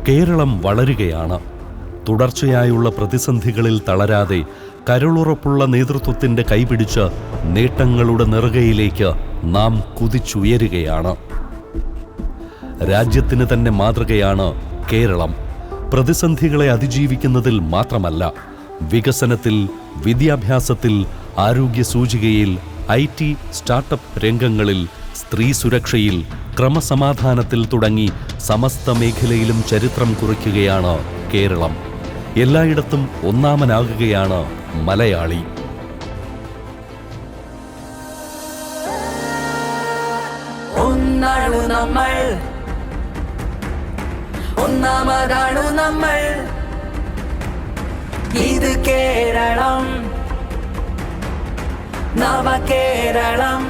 കേരളം വളരുകയാണ്. തുടർച്ചയായുള്ള പ്രതിസന്ധികളിൽ തളരാതെ കരുളുറപ്പുള്ള നേതൃത്വത്തിന്റെ കൈപിടിച്ച് നേട്ടങ്ങളുടെ നെറുകയിലേക്ക് നാം കുതിച്ചുയരുകയാണ്. രാജ്യത്തിന് തന്നെ മാതൃകയാണ് കേരളം. പ്രതിസന്ധികളെ അതിജീവിക്കുന്നതിൽ മാത്രമല്ല, വികസനത്തിൽ, വിദ്യാഭ്യാസത്തിൽ, ആരോഗ്യ സൂചികയിൽ, IT, സ്റ്റാർട്ടപ്പ് രംഗങ്ങളിൽ, സ്ത്രീ സുരക്ഷയിൽ, ക്രമസമാധാനത്തിൽ തുടങ്ങി സമസ്ത മേഖലയിലും ചരിത്രം കുറിക്കുകയാണ് കേരളം. എല്ലായിടത്തും ഒന്നാമനാകുകയാണ് മലയാളി. ഒന്നാണു നമ്മൾ, ഒന്നാമതാണു നമ്മൾ. ഇത് കേരളം, നവകേരളം.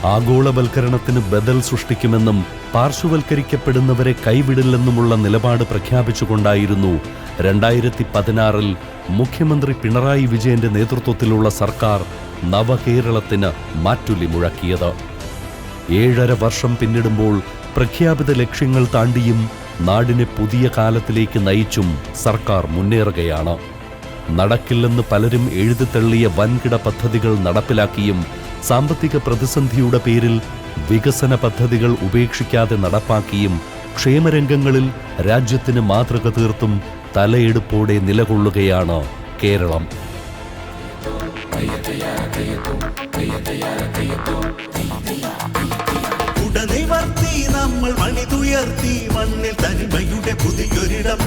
ആഗോളവൽക്കരണത്തിന് ബദൽ സൃഷ്ടിക്കുമെന്നും പാർശ്വവൽക്കരിക്കപ്പെടുന്നവരെ കൈവിടില്ലെന്നുമുള്ള നിലപാട് പ്രഖ്യാപിച്ചുകൊണ്ടായിരുന്നു 2016 മുഖ്യമന്ത്രി പിണറായി വിജയന്റെ നേതൃത്വത്തിലുള്ള സർക്കാർ നവകേരളത്തിന് മാറ്റൊലി മുഴക്കിയത്. 7.5 വർഷം പിന്നിടുമ്പോൾ പ്രഖ്യാപിത ലക്ഷ്യങ്ങൾ താണ്ടിയും നാടിനെ പുതിയ കാലത്തിലേക്ക് നയിച്ചും സർക്കാർ മുന്നേറുകയാണ്. നടക്കില്ലെന്ന് പലരും എഴുതിത്തള്ളിയ വൻകിട പദ്ധതികൾ നടപ്പിലാക്കിയും സാമ്പത്തിക പ്രതിസന്ധിയുടെ പേരിൽ വികസന പദ്ധതികൾ ഉപേക്ഷിക്കാതെ നടപ്പാക്കിയും ക്ഷേമരംഗങ്ങളിൽ രാജ്യത്തിന് മാതൃക തീർത്തും തലയെടുപ്പോടെ നിലകൊള്ളുകയാണ് കേരളം. ഉടനിവർത്തി നമ്മൾ മണിതുയർത്തി മണ്ണിൽ തനിമയുടെ പുതിയൊരിടം.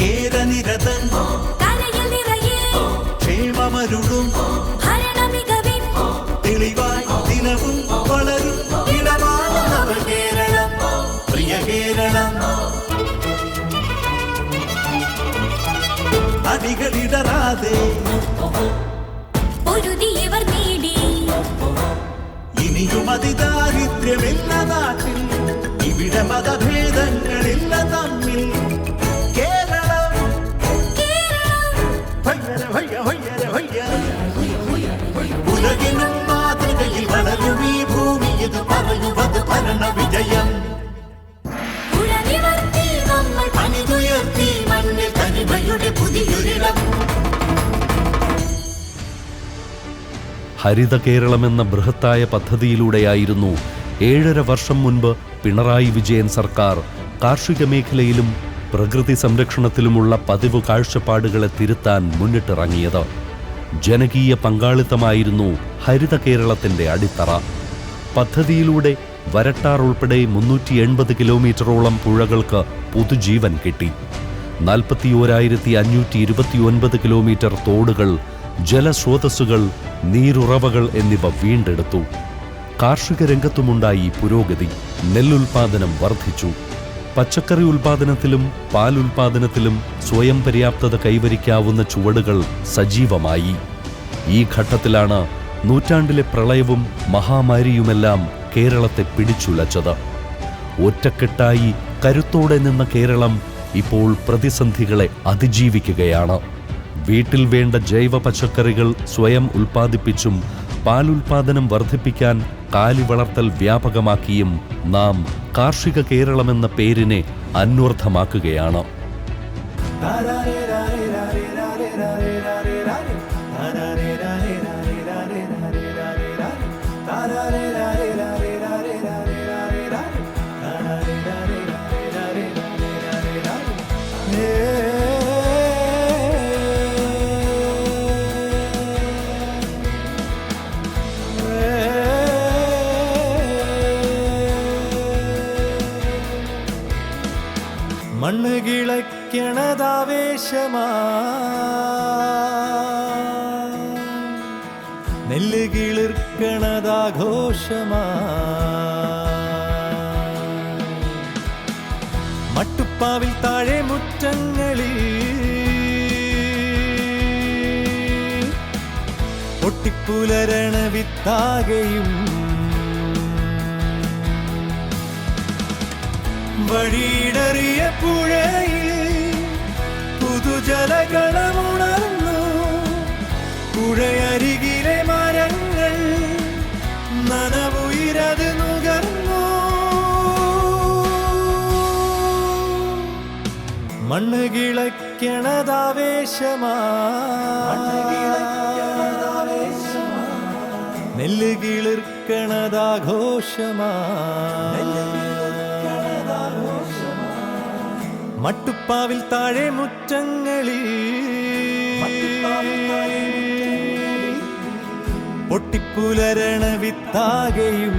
കേരനിരതൻ ക്ഷേമമരുളും തെളിവായി ദിനവും വളരും ഇടമാണ് നവകേരളം, പ്രിയ കേരളം. അടികളിടറാതെ ഇനിയും അതിദാരിദ്ര്യമില്ല നാട്ടിൽ, ഇവിടെ മതഭേദങ്ങളില്ല തമ്മിൽ. കേരളം ഉലകിനും മാതൃകയിൽ വളരും ഈ ഭൂമി, ഇത് പറയുവത് ഭരണ വിജയം. പണിതുയർത്തി മണ്ണിൽ തനിമയുടെ പുതിയൊരിടം. ഹരിത കേരളമെന്ന ബൃഹത്തായ പദ്ധതിയിലൂടെയായിരുന്നു 7.5 വർഷം മുൻപ് പിണറായി വിജയൻ സർക്കാർ കാർഷിക മേഖലയിലും പ്രകൃതി സംരക്ഷണത്തിലുമുള്ള പതിവ് കാഴ്ചപ്പാടുകളെ തിരുത്താൻ മുന്നിട്ടിറങ്ങിയത്. ജനകീയ പങ്കാളിത്തമായിരുന്നു ഹരിത കേരളത്തിന്റെ അടിത്തറ. പദ്ധതിയിലൂടെ വരട്ടാർ ഉൾപ്പെടെ 380 കിലോമീറ്ററോളം പുഴകൾക്ക് പുതുജീവൻ കിട്ടി. 41,529 കിലോമീറ്റർ തോടുകൾ, ജലസ്രോതസ്സുകൾ, നീരുറവകൾ എന്നിവ വീണ്ടെടുത്തു. കാർഷിക രംഗത്തുമുണ്ടായി പുരോഗതി. നെല്ലുൽപാദനം വർദ്ധിച്ചു. പച്ചക്കറി ഉൽപാദനത്തിലും പാലുൽപാദനത്തിലും സ്വയം പര്യാപ്തത കൈവരിക്കാവുന്ന ചുവടുകൾ സജീവമായി. ഈ ഘട്ടത്തിലാണ് നൂറ്റാണ്ടിലെ പ്രളയവും മഹാമാരിയുമെല്ലാം കേരളത്തെ പിടിച്ചുലച്ചത്. ഒറ്റക്കെട്ടായി കരുത്തോടെ നിന്ന കേരളം ഇപ്പോൾ പ്രതിസന്ധികളെ അതിജീവിക്കുകയാണ്. വീട്ടിൽ വേണ്ട ജൈവ പച്ചക്കറികൾ സ്വയം ഉൽപ്പാദിപ്പിച്ചും പാലുൽപാദനം വർദ്ധിപ്പിക്കാൻ കാലി വളർത്തൽ വ്യാപകമാക്കിയും നാം കാർഷിക കേരളമെന്ന പേരിനെ അന്വർത്ഥമാക്കുകയാണ്. മണ്ണ് കിളയ്ക്കണതാവേശമാ, നെല്ല് കിളിർക്കണതാഘോഷമാ. മട്ടുപ്പാവിൽ താഴെ മുറ്റങ്ങളിൽ പൊട്ടിപ്പുലരണ വിത്താകയും വഴിയിടറിയ പുഴയിൽ പുതുജലകളമുണർന്നു. പുഴയരികിലെ മരങ്ങൾ നനവുയിരത് നുകർന്നു. മണ്ണ് കിളയ്ക്കണതാവേശമാ, നെല്ല് കിളിർക്കണതാഘോഷമാ. മട്ടുപ്പാവിൽ താഴെ മുറ്റങ്ങളിൽ പൊട്ടിപ്പുലരണ വിത്താകെയും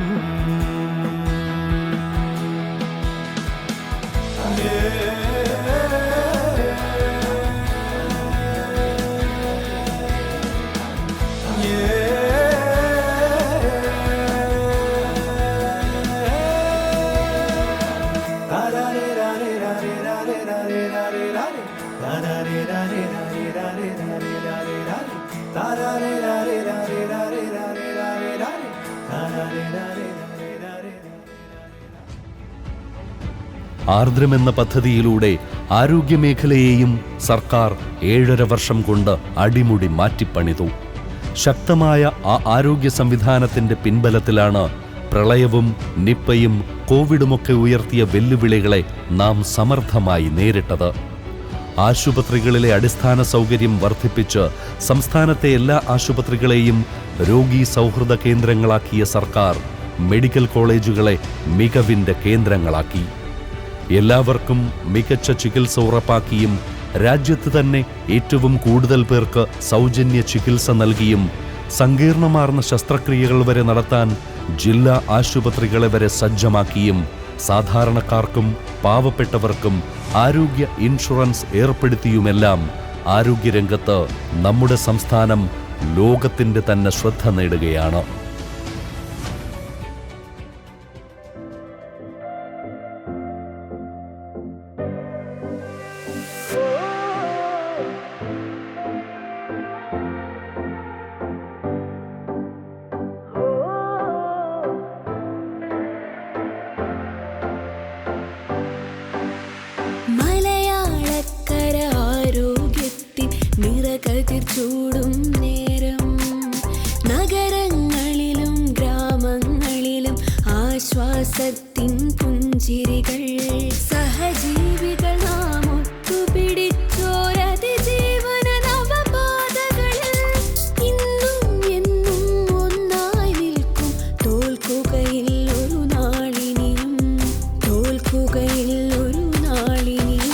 ആർദ്രമെന്ന പദ്ധതിയിലൂടെ ആരോഗ്യമേഖലയെയും സർക്കാർ 7.5 വർഷം കൊണ്ട് അടിമുടി മാറ്റിപ്പണിതു. ശക്തമായ ആ ആരോഗ്യ സംവിധാനത്തിന്റെ പിൻബലത്തിലാണ് പ്രളയവും നിപ്പയും കോവിഡുമൊക്കെ ഉയർത്തിയ വെല്ലുവിളികളെ നാം സമർത്ഥമായി നേരിട്ടത്. ആശുപത്രികളിലെ അടിസ്ഥാന സൗകര്യം വർദ്ധിപ്പിച്ച് സംസ്ഥാനത്തെ എല്ലാ ആശുപത്രികളെയും രോഗീ സൗഹൃദ കേന്ദ്രങ്ങളാക്കിയ സർക്കാർ മെഡിക്കൽ കോളേജുകളെ മികവിന്റെ കേന്ദ്രങ്ങളാക്കി. എല്ലാവർക്കും മികച്ച ചികിത്സ ഉറപ്പാക്കിയും രാജ്യത്ത് തന്നെ ഏറ്റവും കൂടുതൽ പേർക്ക് സൗജന്യ ചികിത്സ നൽകിയും സങ്കീർണമാർന്ന ശസ്ത്രക്രിയകൾ വരെ നടത്താൻ ജില്ലാ ആശുപത്രികളെ വരെ സജ്ജമാക്കിയും സാധാരണക്കാർക്കും പാവപ്പെട്ടവർക്കും ആരോഗ്യ ഇൻഷുറൻസ് ഏർപ്പെടുത്തിയുമെല്ലാം ആരോഗ്യരംഗത്ത് നമ്മുടെ സംസ്ഥാനം ലോകത്തിന്റെ തന്നെ ശ്രദ്ധ നേടുകയാണ്. ചൂടും നേരം നഗരങ്ങളിലും ഗ്രാമങ്ങളിലും ആശ്വാസത്തിൻ പുഞ്ചിരികൾ. സഹജീവികൾ നാം ഒത്തുപിടിച്ചോരതിജീവന നവപാതകളിൽ ഇന്നും എന്നും ഒന്നായി നിൽക്കും. തോൽക്കുകയിൽ ഒരു നാളിനിയും, തോൽക്കുകയിൽ ഒരു നാളിനിയും.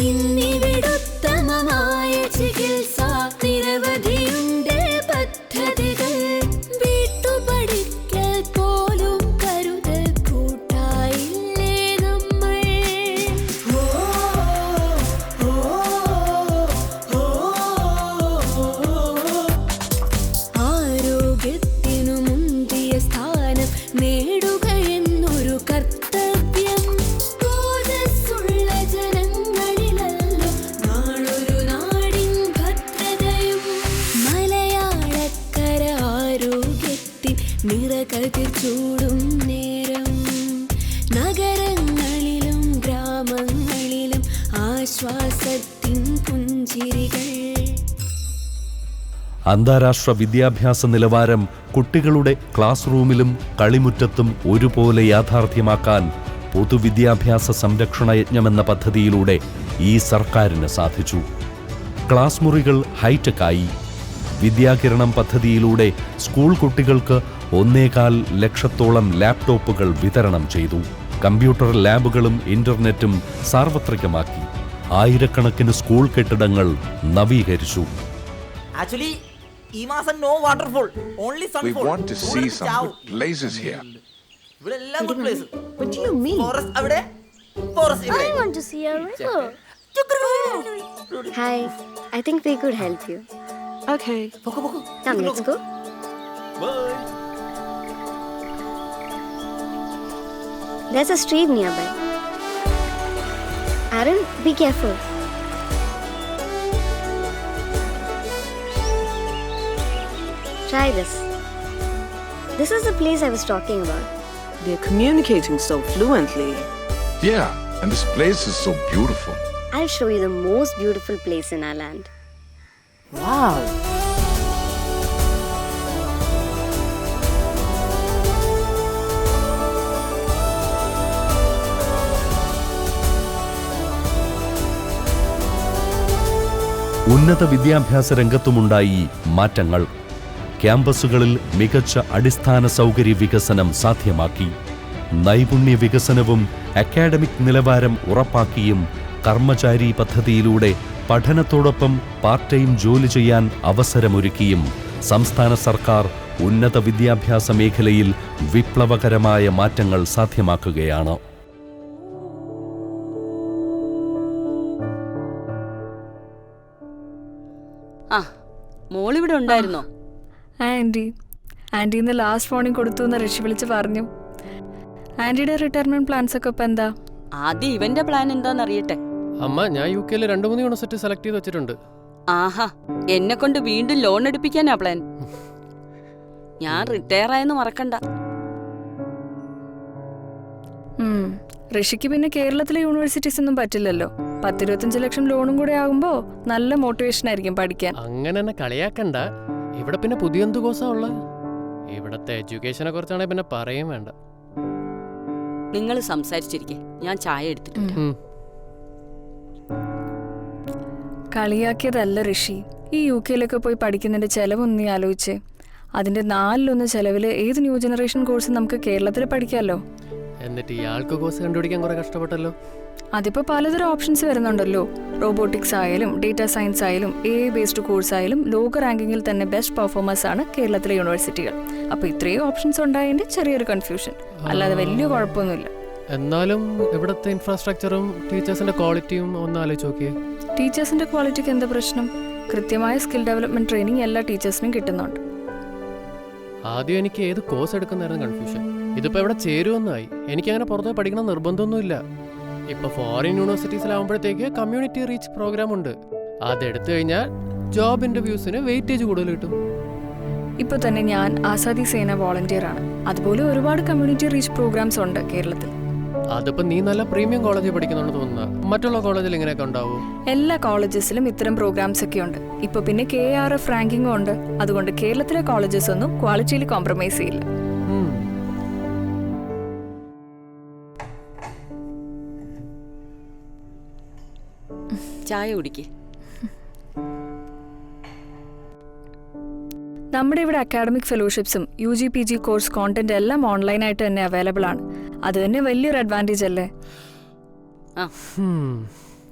ഇന്നിവിടുത്തമമായ ചികിത്സ നിരവധിയുണ്ട് പദ്ധതികൾ. വീട്ടുപടിക്കൽ പോലും കരുതൽ കൂട്ടായില്ലേ നമ്മൾ. ആരോഗ്യത്തിനു മുന്തിയ സ്ഥാനം നേടുക എന്നൊരു കർത്തവ്യം. ഓജസ്സു നിറകതിർ ചൂടും നേരം നഗരങ്ങളിലും ഗ്രാമങ്ങളിലും ആശ്വാസത്തിൻ പുഞ്ചിരികൾ. അന്താരാഷ്ട്ര വിദ്യാഭ്യാസ നിലവാരം കുട്ടികളുടെ ക്ലാസ് റൂമിലും കളിമുറ്റത്തും ഒരുപോലെ യാഥാർത്ഥ്യമാക്കാൻ പൊതുവിദ്യാഭ്യാസ സംരക്ഷണ യജ്ഞമെന്ന പദ്ധതിയിലൂടെ ഈ സർക്കാരിന് സാധിച്ചു. ക്ലാസ് മുറികൾ ഹൈടെക്കായി. വിദ്യാകിരണം പദ്ധതിയിലൂടെ സ്കൂൾ കുട്ടികൾക്ക് 1.25 ലക്ഷത്തോളം ലാപ്ടോപ്പുകൾ വിതരണം ചെയ്തു. കമ്പ്യൂട്ടർ ലാബുകളും ഇന്റർനെറ്റും സാർവത്രികമാക്കി. ആയിരക്കണക്കിന് സ്കൂൾ കെട്ടിടങ്ങൾ നവീകരിച്ചു. Actually, ഈ മാസം no waterfall, only sunfall. We want to see some good places here. ഇവിടെ എല്ലാം good place. What do you mean? Forest അവിടെ, forest ഇവിടെ. I want to see a river. Hi, I think we could help you. Okay. Come, let's go. Bye. There's a stream nearby. Aaron, be careful. Try this. This is the place I was talking about. They're communicating so fluently. Yeah, and this place is so beautiful. I'll show you the most beautiful place in our land. Wow. ഉന്നത വിദ്യാഭ്യാസ രംഗത്തുമുണ്ടായി മാറ്റങ്ങൾ. ക്യാമ്പസുകളിൽ മികച്ച അടിസ്ഥാന സൗകര്യ വികസനം സാധ്യമാക്കി. നൈപുണ്യ വികസനവും അക്കാഡമിക് നിലവാരം ഉറപ്പാക്കിയും കർമ്മചാരി പദ്ധതിയിലൂടെ പഠനത്തോടൊപ്പം പാർട്ട് ടൈം ജോലി ചെയ്യാൻ അവസരമൊരുക്കിയും സംസ്ഥാന സർക്കാർ ഉന്നത വിദ്യാഭ്യാസ മേഖലയിൽ വിപ്ലവകരമായ മാറ്റങ്ങൾ സാധ്യമാക്കുകയാണ്. ആ, മോളിവിടെ ഉണ്ടായിരുന്നോ? ആൻറ്റി ഇന്ന് ലാസ്റ്റ് വാർണിംഗ് കൊടുത്തു എന്ന് ഋഷി വിളിച്ച് പറഞ്ഞു. ആൻറ്റിയുടെ റിട്ടയർമെന്റ് പ്ലാൻസ് ഒക്കെ ഇപ്പം എന്താ? ആദ്യം ഇവന്റെ പ്ലാൻ എന്താന്ന് അറിയട്ടെ. അമ്മ, ഞാൻ UK-ൽ 2-3 യൂണിവേഴ്സിറ്റി സെലക്ട് ചെയ്ത് വെച്ചിട്ടുണ്ട്. ആഹാ, എന്നെ കൊണ്ട് വീണ്ടും ലോൺ എടുപ്പിക്കാനാ പ്ലാൻ. ഞാൻ റിട്ടയർ ആയെന്ന് മറക്കണ്ട. ഋഷിക്ക് പിന്നെ കേരളത്തിലെ യൂണിവേഴ്സിറ്റീസ് ഒന്നും പറ്റില്ലല്ലോ. 10-25 ലക്ഷം ലോണും കൂടെ ആകുമ്പോ നല്ല മോട്ടിവേഷൻ ആയിരിക്കും പഠിക്കാൻ. അങ്ങനെ തന്നെ കളിയാക്കണ്ട. ഇവിടെ പിന്നെ പുതിയ എന്ത് കോഴ്സാ ഉള്ളത്? ഇവിടത്തെ എഡ്യൂക്കേഷനെ കുറിച്ചാണെങ്കിൽ പിന്നെ പറയും വേണ്ട. നിങ്ങൾ സംസാരിച്ചിരിക്കെ, ഞാൻ ചായ എടുത്തിട്ടുണ്ട്. കളിയാക്കിയതല്ല ഋഷി. ഈ UK-യിലൊക്കെ പോയി പഠിക്കുന്നതിന്റെ ചെലവൊന്നും നീ ആലോചിച്ചേ. അതിന്റെ 4-1 ചെലവില് ഏത് ന്യൂ ജനറേഷൻ കോഴ്സ് നമുക്ക് കേരളത്തിൽ പഠിക്കാമല്ലോ. എന്നിട്ട് ഇയാൾക്ക് കോഴ്സ് കണ്ടുപിടിക്കാൻ കുറെ കഷ്ടപ്പെട്ടല്ലോ. അതിപ്പോ പലതരം ഓപ്ഷൻസ് വരുന്നുണ്ടല്ലോ. റോബോട്ടിക്സ് ആയാലും ഡേറ്റാ സയൻസ് ആയാലും AI ബേസ്ഡ് കോഴ്സ് ആയാലും ലോക റാങ്കിങ്ങിൽ തന്നെ ബെസ്റ്റ് പെർഫോമേഴ്സ് ആണ് കേരളത്തിലെ യൂണിവേഴ്സിറ്റികൾ. അപ്പൊ ഇത്രയും ഓപ്ഷൻസ് ഉണ്ടായതിന്റെ ചെറിയൊരു കൺഫ്യൂഷൻ, അല്ലാതെ വലിയ കുഴപ്പമൊന്നുമില്ല. എന്നാലും ഇവിടുത്തെ ഇൻഫ്രാസ്ട്രക്ചറും ടീച്ചേഴ്സിന്റെ ക്വാളിറ്റിയും ഒന്ന് ആലോചിച്ച് നോക്കിയേ. ടീച്ചേഴ്സിന്റെ ക്വാളിറ്റിക്ക് എന്താ പ്രശ്നം? കൃത്യമായ സ്കിൽ ഡെവലപ്മെന്റ് ട്രെയിനിങ് എല്ലാ ടീച്ചേഴ്സിനും കിട്ടുന്നുണ്ട്. ആദ്യം എനിക്ക് ഏത് കോഴ്സ് എടുക്കുന്നതായിരുന്നു കൺഫ്യൂഷൻ. ഇതിപ്പോ എവിടെ ചേരുമെന്നായി. എനിക്കങ്ങനെ പുറത്ത് പഠിക്കണം നിർബന്ധമൊന്നുമില്ല. ഇപ്പൊ ഫോറിൻ യൂണിവേഴ്സിറ്റീസിലാവുമ്പോഴത്തേക്ക് കമ്മ്യൂണിറ്റി റീച്ച് പ്രോഗ്രാം ഉണ്ട്. അതെടുത്തു കഴിഞ്ഞാൽ ജോബ് ഇന്റർവ്യൂസിന് വെയിറ്റേജ് കൂടുതൽ കിട്ടും. ഇപ്പൊ തന്നെ ഞാൻ ആസാദി സേന വോളണ്ടിയർ ആണ്. അതുപോലെ ഒരുപാട് കമ്മ്യൂണിറ്റി റീച്ച് പ്രോഗ്രാംസ് ഉണ്ട് കേരളത്തിൽ. അതിപ്പോ നീ നല്ല പ്രീമിയം കോളേജിൽ പഠിക്കുന്നുണ്ട് തോന്നുന്ന. മറ്റുള്ള കോളേജിൽ ഇങ്ങനെയൊക്കെ ഉണ്ടാവും? എല്ലാ കോളേജസിലും ഇത്തരം പ്രോഗ്രാംസ് ഒക്കെ ഉണ്ട്. ഇപ്പൊ പിന്നെ KRF റാങ്കിങ്ങും ഉണ്ട്. അതുകൊണ്ട് കേരളത്തിലെ കോളേജസ് ഒന്നും ക്വാളിറ്റിയിൽ കോംപ്രമൈസ് ചെയ്യില്ല. ചായ കുടിക്കേ. നമ്മുടെ ഇവിടെ അക്കാഡമിക് ഫെലോഷിപ്സും UG PG കോഴ്സ് കോണ്ടന്റ് എല്ലാം ഓൺലൈനായിട്ട് തന്നെ അവൈലബിൾ ആണ്. അത് തന്നെ വലിയൊരു അഡ്വാൻറ്റേജ് അല്ലേ?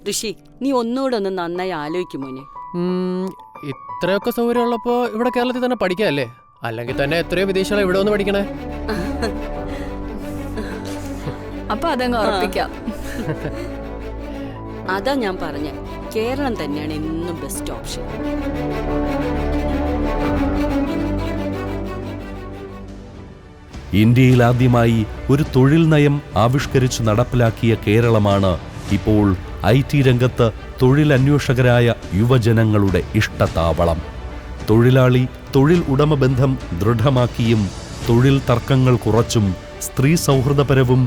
ഋഷി, നീ ഒന്നുകൂടെ ഒന്ന് നന്നായി ആലോചിക്കും മോനെ. ഇത്രയൊക്കെ സൗകര്യം ഉള്ളപ്പോ ഇവിടെ കേരളത്തിൽ തന്നെ പഠിക്കാല്ലേ? അല്ലെങ്കിൽ തന്നെ എത്രയോ വിദേശികളെ ഇവിടെ വന്ന് പഠിക്കണേ. അപ്പൊ അതങ്ങ് ഉറപ്പിക്കാം. അതാ ഞാൻ പറഞ്ഞ, കേരളം തന്നെയാണ് എന്നും ബെസ്റ്റ് ഓപ്ഷൻ. ഇന്ത്യയിൽ ആദ്യമായി ഒരു തൊഴിൽ നയം ആവിഷ്കരിച്ച് നടപ്പിലാക്കിയ കേരളമാണ് ഇപ്പോൾ IT രംഗത്ത് തൊഴിലന്വേഷകരായ യുവജനങ്ങളുടെ ഇഷ്ടതാവളം. തൊഴിലാളി തൊഴിൽ ഉടമ ബന്ധം ദൃഢമാക്കിയും തൊഴിൽ തർക്കങ്ങൾ കുറച്ചും സ്ത്രീ സൗഹൃദപരവും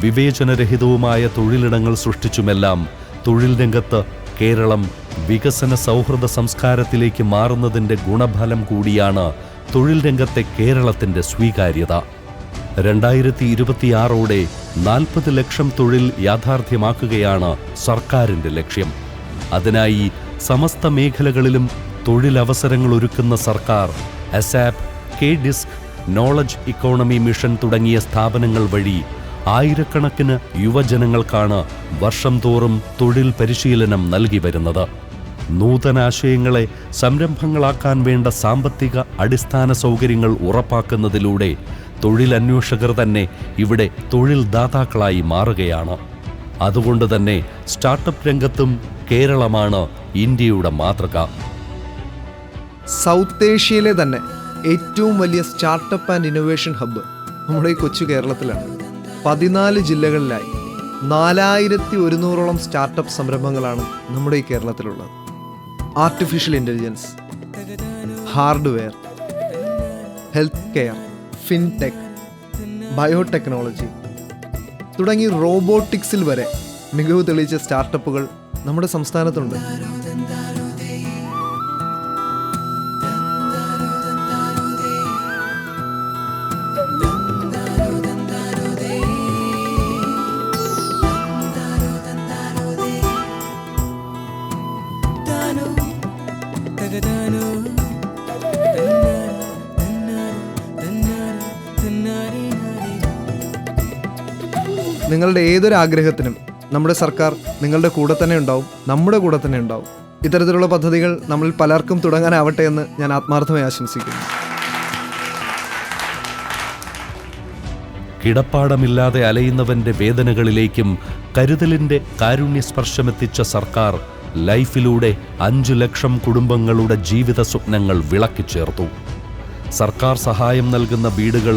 വിവേചനരഹിതവുമായ തൊഴിലിടങ്ങൾ സൃഷ്ടിച്ചുമെല്ലാം തൊഴിൽ രംഗത്ത് കേരളം വികസന സൗഹൃദ സംസ്കാരത്തിലേക്ക് മാറുന്നതിൻ്റെ ഗുണഫലം കൂടിയാണ് തൊഴിൽ രംഗത്തെ കേരളത്തിൻ്റെ സ്വീകാര്യത. 2026ഓടെ 40 ലക്ഷം തൊഴിൽ യാഥാർത്ഥ്യമാക്കുകയാണ് സർക്കാരിൻ്റെ ലക്ഷ്യം. അതിനായി സമസ്ത മേഖലകളിലും തൊഴിലവസരങ്ങൾ ഒരുക്കുന്ന സർക്കാർ ASAP, K-disk, knowledge economy mission തുടങ്ങിയ സ്ഥാപനങ്ങൾ വഴി ആയിരക്കണക്കിന് യുവജനങ്ങൾക്കാണ് വർഷം തോറും തൊഴിൽ പരിശീലനം നൽകി വരുന്നത്. നൂതനാശയങ്ങളെ സംരംഭങ്ങളാക്കാൻ വേണ്ട സാമ്പത്തിക അടിസ്ഥാന സൗകര്യങ്ങൾ ഉറപ്പാക്കുന്നതിലൂടെ തൊഴിലന്വേഷകർ തന്നെ ഇവിടെ തൊഴിൽ ദാതാക്കളായി മാറുകയാണ്. അതുകൊണ്ട് തന്നെ സ്റ്റാർട്ടപ്പ് രംഗത്തും കേരളമാണ് ഇന്ത്യയുടെ മാതൃക. സൗത്ത് ഏഷ്യയിലെ തന്നെ ഏറ്റവും വലിയ സ്റ്റാർട്ടപ്പ് ആൻഡ് ഇന്നൊവേഷൻ ഹബ്ബ് നമ്മുടെ ഈ കൊച്ചു കേരളത്തിലാണ്. 14 ജില്ലകളിലായി 4100ഓളം സ്റ്റാർട്ടപ്പ് സംരംഭങ്ങളാണ് നമ്മുടെ ഈ കേരളത്തിലുള്ളത്. Artificial intelligence, hardware, health care, fintech, biotechnology തുടങ്ങി റോബോട്ടിക്സിൽ വരെ മികവ് തെളിയിച്ച സ്റ്റാർട്ടപ്പുകൾ നമ്മുടെ സംസ്ഥാനത്തുണ്ട്. നിങ്ങളുടെ ഏതൊരു ആഗ്രഹത്തിനും നമ്മുടെ സർക്കാർ നിങ്ങളുടെ കൂടെ തന്നെ ഉണ്ടാവും, നമ്മുടെ കൂടെ തന്നെ ഉണ്ടാവും. ഇത്തരത്തിലുള്ള പദ്ധതികൾ നമ്മളിൽ പലർക്കും തുടങ്ങാനാവട്ടെ എന്ന് ഞാൻ ആത്മാർത്ഥമായി ആശംസിക്കുന്നു. കിടപ്പാടമില്ലാതെ അലയുന്നവന്റെ വേദനകളിലേക്കും കരുതലിന്റെ കാരുണ്യസ്പർശമെത്തിച്ച സർക്കാർ ലൈഫിലൂടെ 5 ലക്ഷം കുടുംബങ്ങളുടെ ജീവിത സ്വപ്നങ്ങൾ വിളക്കിച്ചേർത്തു. സർക്കാർ സഹായം നൽകുന്ന വീടുകൾ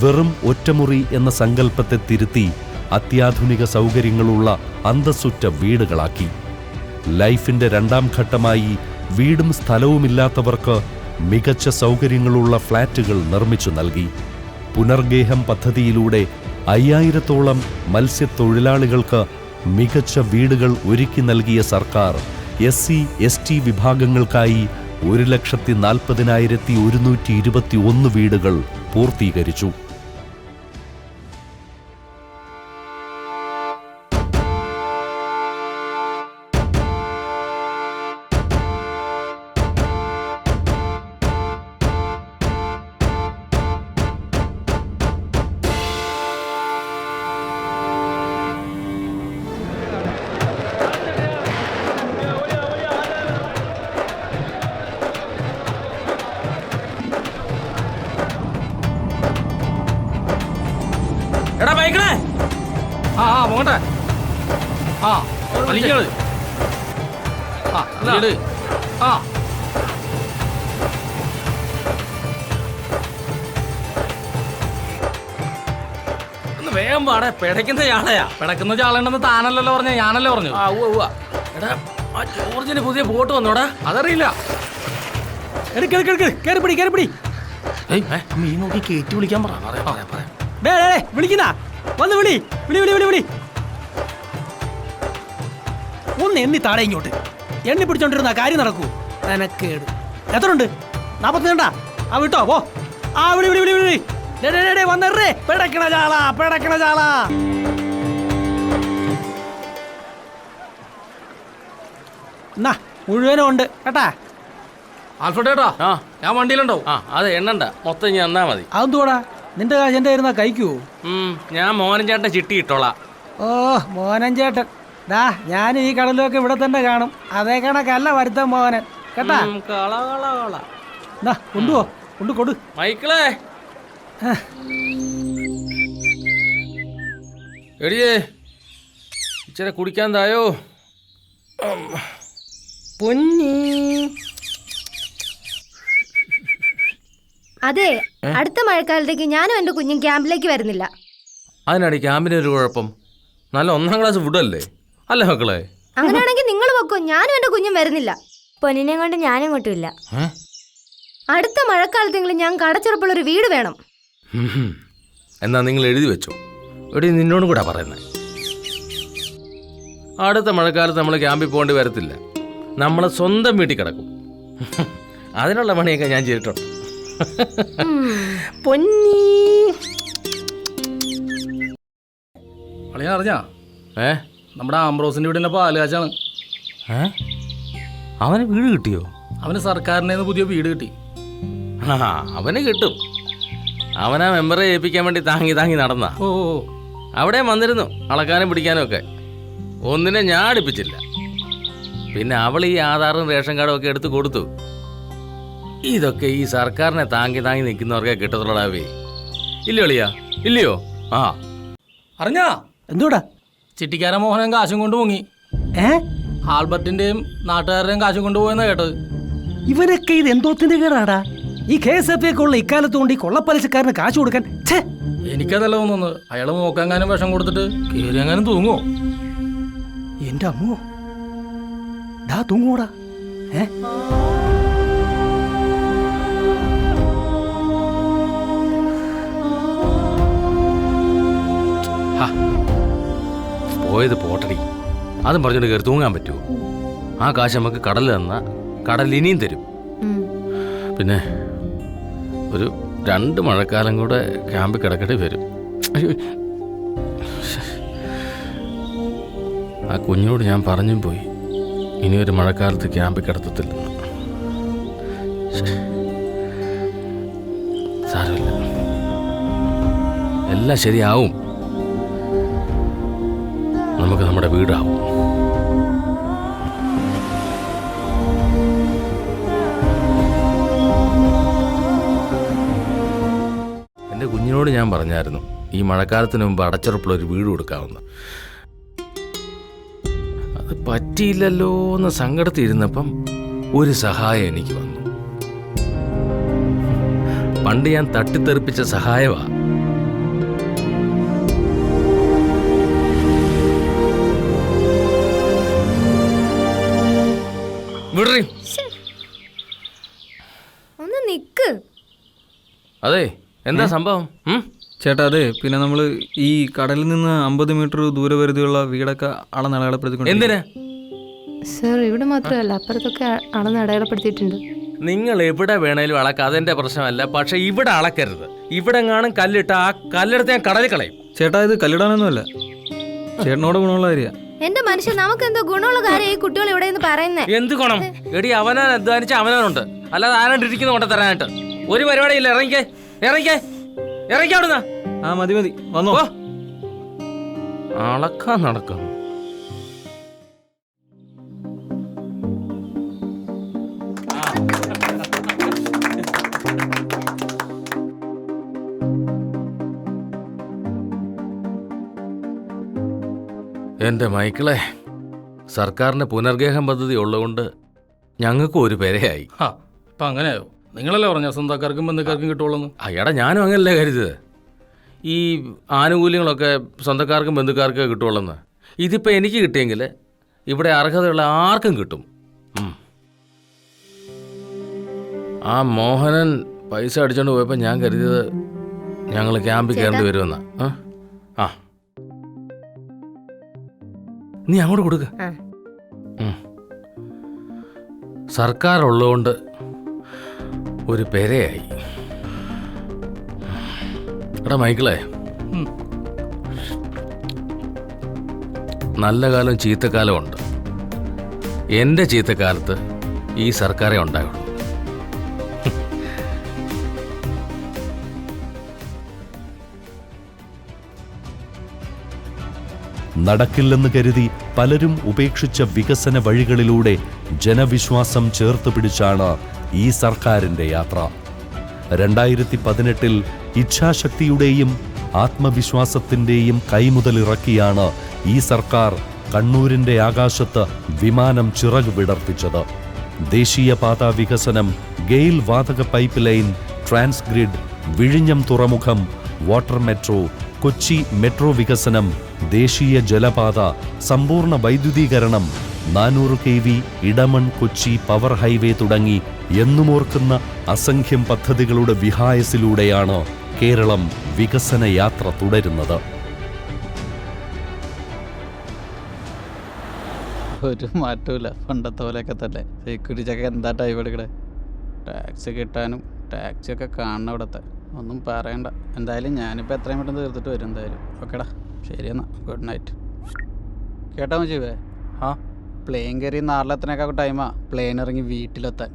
വെറും ഒറ്റമുറി എന്ന സങ്കല്പത്തെ തിരുത്തി അത്യാധുനിക സൗകര്യങ്ങളുള്ള അന്തസ്സുറ്റ വീടുകളാക്കി. ലൈഫിന്റെ 2ാം ഘട്ടമായി വീടും സ്ഥലവുമില്ലാത്തവർക്ക് മികച്ച സൗകര്യങ്ങളുള്ള ഫ്ളാറ്റുകൾ നിർമ്മിച്ചു നൽകി. പുനർഗേഹം പദ്ധതിയിലൂടെ 5000ഓളം മത്സ്യത്തൊഴിലാളികൾക്ക് മികച്ച വീടുകൾ ഒരുക്കി നൽകിയ സർക്കാർ SC/ST വിഭാഗങ്ങൾക്കായി 1,40,121 വീടുകൾ പൂർത്തീകരിച്ചു. എടാ ബൈക്കണേ, പോകട്ടെ. വലിക്കണത് ഒന്ന് വേഗം പാടെ. പിടയ്ക്കുന്ന ചാളയാ. പിടക്കുന്ന ചാളുണ്ടെന്ന് താനല്ലല്ലോ പറഞ്ഞ, ഞാനല്ലേ പറഞ്ഞു. എടാ, ആ ജോർജിന് പുതിയ ബോട്ട് വന്നോടാ. അതറിയില്ല. കേറിപ്പിടി. മീൻ നോക്കി കയറ്റി വിളിക്കാൻ പറ. വിളിക്കുന്ന വന്ന് വിളി. ഒന്ന് എണ്ണി താഴെ ഇങ്ങോട്ട്. എണ്ണി പിടിച്ചോണ്ടിരുന്ന കാര്യം നടക്കൂ. എനക്കേട് എത്ര ഉണ്ട്? 42. ആ വിട്ടോ പോ. ആ വിളി. വന്നേ. പിടക്കണ ചാള. എന്നാ മുഴുവനും ഉണ്ട് കേട്ടാ. ആൽഫ്രഡേട്ടാ, ഞാൻ വണ്ടിയിലുണ്ടാവും. അത് എണ്ണണ്ട, മൊത്തം ഞാൻ എന്നാ മതി. അതെന്തോടാ, നിന്റെ കാശ് എൻ്റെ ആയിരുന്നാ കഴിക്കുവോ? ഞാൻ മോഹൻ ചേട്ടൻ ചിട്ടി ഇട്ടോളാം. ഓ, മോഹനൻ ചേട്ടൻ. ഞാൻ ഈ കടലൊക്കെ ഇവിടെ തന്നെ കാണും. അതേ കണക്കല്ല വരുത്താൻ മോഹനൻ കേട്ടാ. കൊണ്ടുപോ, കൊടു മൈക്കിളേ. എടിയേ, ഇച്ചിരി കുടിക്കാൻ തായോ. പൊന്നി. അതെ, അടുത്ത മഴക്കാലത്തേക്ക് ഞാനും എന്റെ കുഞ്ഞും ക്യാമ്പിലേക്ക് വരുന്നില്ല. അതിനടി ക്യാമ്പിന് ഒരു കുഴപ്പം? നല്ല 1ാം ക്ലാസ് ഫുഡല്ലേ അല്ലേ മക്കളെ? അങ്ങനെയാണെങ്കിൽ നിങ്ങൾ വെക്കോ, ഞാനും എന്റെ കുഞ്ഞും വരുന്നില്ല. പൊന്നിനെ കൊണ്ട് ഞാനും ഇങ്ങോട്ടും ഇല്ല. അടുത്ത മഴക്കാലത്തെങ്കിലും ഞാൻ കടച്ചുറപ്പുള്ള ഒരു വീട് വേണം. എന്നാ നിങ്ങൾ എഴുതി വെച്ചോ. എടി നിന്നോടും കൂടെ പറയുന്നത്, അടുത്ത മഴക്കാലത്ത് നമ്മൾ ക്യാമ്പിൽ പോകേണ്ടി വരത്തില്ല. നമ്മൾ സ്വന്തം വീട്ടിൽ കിടക്കും. അതിനുള്ള പണിയൊക്കെ ഞാൻ ചെയ്തിട്ടുണ്ട്. പൊന്നി അളിയാ അറിഞ്ഞാ നമ്മുടെ ആംബ്രോസിന്റെ വീടിന്റെ പാലുകാച്ചാണ്. അവന് വീട് കിട്ടിയോ? അവന് സർക്കാരിൻ്റെ പുതിയ വീട് കിട്ടി. അവന് കിട്ടും. അവനാ മെമ്പറെ ഏൽപ്പിക്കാൻ വേണ്ടി താങ്ങി താങ്ങി നടന്ന. ഓ അവിടെ വന്നിരുന്നു അളക്കാനും പിടിക്കാനും ഒക്കെ. ഒന്നിനെ ഞാൻ അടുപ്പിച്ചില്ല. പിന്നെ അവൾ ഈ ആധാറും റേഷൻ കാർഡും ഒക്കെ എടുത്ത് കൊടുത്തു. ഇതൊക്കെ ഈ സർക്കാരിനെ താങ്ങി താങ്ങി നിൽക്കുന്നവർക്കെ കിട്ടത്തുള്ളടാവേ. ഇല്ലയോ അളിയാ? ഇല്ലയോ? ആ അറിഞ്ഞാ എന്തോടാ? ചിട്ടിക്കാര മോഹനൻ കാശും കൊണ്ട് മുങ്ങി. ആൽബർട്ടിന്റെയും നാട്ടുകാരുടെയും കാശും കൊണ്ടുപോയെന്നാ കേട്ടത്. ഇവരൊക്കെ ഇത് എന്തോത്തിന്റെ കേടാടാ? ഈ KSF ഒക്കെ ഉള്ള ഇക്കാലത്ത് കൊണ്ട് ഈ കൊള്ളപ്പലിശക്കാരന് കാശ് കൊടുക്കാൻ. എനിക്കതല്ല തോന്നുന്നത്. അയാള് നോക്കാനും വിഷം കൊടുത്തിട്ട് കയറിയെങ്ങാനും തൂങ്ങോ? എന്റെ അമ്മോ, ഡാ തൂങ്ങൂടാ. പോയത് പോട്ടടി. അതും പറഞ്ഞിട്ട് കയറി തൂങ്ങാൻ പറ്റുമോ? ആ കാശ് നമുക്ക് കടൽ തന്ന കടൽ ഇനിയും തരും. പിന്നെ ഒരു 2 മഴക്കാലം കൂടെ ക്യാമ്പിൽ കിടക്കേണ്ടി വരും. ആ കുഞ്ഞോട് ഞാൻ പറഞ്ഞും പോയി, ഇനിയൊരു മഴക്കാലത്ത് ക്യാമ്പിൽ കിടത്തത്തില്ലെന്ന്. സാരമില്ല, എല്ലാം ശരിയാവും. നമുക്ക് നമ്മുടെ വീടാവും. എൻ്റെ കുഞ്ഞിനോട് ഞാൻ പറഞ്ഞായിരുന്നു ഈ മഴക്കാലത്തിന് മുമ്പ് അടച്ചുറപ്പുള്ളൊരു വീട് കൊടുക്കാമെന്ന്. അത് പറ്റിയില്ലല്ലോ എന്ന് സങ്കടത്തിരുന്നപ്പം ഒരു സഹായം എനിക്ക് വന്നു. പണ്ട് ഞാൻ തട്ടിത്തെറിപ്പിച്ച സഹായമാ. ഒന്ന് നിക്ക്. അതെ, എന്താ സംഭവം? ചേട്ടാ അതെ, പിന്നെ നമ്മൾ ഈ കടലിൽ നിന്ന് 50 മീറ്റർ ദൂരപരിധിയുള്ള വീടൊക്കെ അളന്നടയാളപ്പെടുത്തിക്കൊണ്ട്. എന്തിനാ സർ? ഇവിടെ മാത്രമല്ല, അപ്പുറത്തൊക്കെ അളന്നടയാളപ്പെടുത്തിയിട്ടുണ്ട്. നിങ്ങൾ എവിടെ വേണേലും അളക്കാം, അതെന്റെ പ്രശ്നമല്ല. പക്ഷെ ഇവിടെ അളക്കരുത്. ഇവിടെ എങ്ങാനും കല്ലിട്ട് ആ കല്ലെടുത്ത് ഞാൻ കടലിൽ കളയും. ചേട്ടാ ഇത് കല്ലിടാനൊന്നുമല്ല, ചേട്ടനോട് ഗുണമുള്ള കാര്യ. എന്റെ മനുഷ്യൻ, നമുക്ക് എന്തോ ഗുണമുള്ള കാര്യം ഈ കുട്ടികൾ ഇവിടെ പറയുന്നേ. എന്ത് ഗുണം? എടി അവനാൻ അധ്വാനിച്ച അവനാനുണ്ട്, അല്ലാതെ ആരാണ്ടിരിക്കുന്ന കൊണ്ട തരാനായിട്ട് ഒരു പരിപാടിയില്ല. ഇറങ്ങിക്കേ ഇറങ്ങിക്കേ ഇറങ്ങി അവിടുന്ന്. ആ മതി മതി, വന്നോ. അളക്കാൻ നടക്കും. എൻ്റെ മൈക്കിളെ, സർക്കാരിൻ്റെ പുനർഗേഹം പദ്ധതി ഉള്ളതുകൊണ്ട് ഞങ്ങൾക്കും ഒരു പെരയായി. അപ്പം അങ്ങനെയായോ? നിങ്ങളല്ലേ പറഞ്ഞ സ്വന്തക്കാർക്കും ബന്ധുക്കാർക്കും കിട്ടുള്ളൂ. അയ്യടാ, ഞാനും അങ്ങനല്ലേ കരുതത്. ഈ ആനുകൂല്യങ്ങളൊക്കെ സ്വന്തക്കാർക്കും ബന്ധുക്കാർക്കും കിട്ടുള്ളൂ. ഇതിപ്പോൾ എനിക്ക് കിട്ടിയെങ്കിൽ ഇവിടെ അർഹതയുള്ള ആർക്കും കിട്ടും. ആ മോഹനൻ പൈസ അടിച്ചോണ്ട് പോയപ്പോൾ ഞാൻ കരുതിയത് ഞങ്ങൾ ക്യാമ്പിൽ കയറേണ്ടി വരുമെന്നാ. ആ നീ അങ്ങോട്ട് കൊടുക്ക. സർക്കാർ ഉള്ളതുകൊണ്ട് ഒരു പെരയായി. എടാ മൈക്കിളെ, നല്ല കാലം ചീത്തക്കാലം ഉണ്ട്. എൻ്റെ ചീത്തക്കാലത്ത് ഈ സർക്കാരേ ഉണ്ടായുള്ളൂ. നടക്കില്ലെന്ന് കരുതി പലരും ഉപേക്ഷിച്ച വികസന വഴികളിലൂടെ ജനവിശ്വാസം ചേർത്ത് പിടിച്ചാണ് ഈ സർക്കാരിന്റെ യാത്ര. 2018 ഇച്ഛാശക്തിയുടെയും ആത്മവിശ്വാസത്തിന്റെയും കൈമുതലിറക്കിയാണ് ഈ സർക്കാർ കണ്ണൂരിന്റെ ആകാശത്ത് വിമാനം ചിറക് വിടർത്തിച്ചത്. ദേശീയപാത വികസനം, ഗെയിൽ വാതക പൈപ്പ് ലൈൻ, ട്രാൻസ്ഗ്രിഡ്, വിഴിഞ്ഞം തുറമുഖം, വാട്ടർ മെട്രോ, കൊച്ചി മെട്രോ വികസനം, ദേശീയ ജലപാത, സമ്പൂർണ്ണ വൈദ്യുതീകരണം, 400 kV Edamon Kochi power highway തുടങ്ങി എന്നുമോർക്കുന്ന അസംഖ്യം പദ്ധതികളുടെ വിഹായസിലൂടെയാണ് കേരളം വികസന യാത്ര തുടരുന്നത്. ഒരു മാറ്റമില്ല, പണ്ടത്തെ പോലെയൊക്കെ തന്നെ. സെക്യൂരിറ്റിയൊക്കെ എന്താ ടൈം എടുക്കണേ. ടാക്സി കിട്ടാനും ടാക്സിയൊക്കെ കാണണം ഇവിടത്തെ, ഒന്നും പറയണ്ട. എന്തായാലും ഞാനിപ്പോൾ എത്രയും പെട്ടെന്ന് തീർത്തിട്ട് വരും എന്തായാലും. ഓക്കേടാ, ശരി എന്നാൽ, ഗുഡ് നൈറ്റ്. കേട്ടോ മജീവേ? ആ, പ്ലെയിൻ കയറി നാട്ടിലെത്തനൊക്കെ ടൈമാ പ്ലെയിൻ ഇറങ്ങി വീട്ടിലെത്താൻ.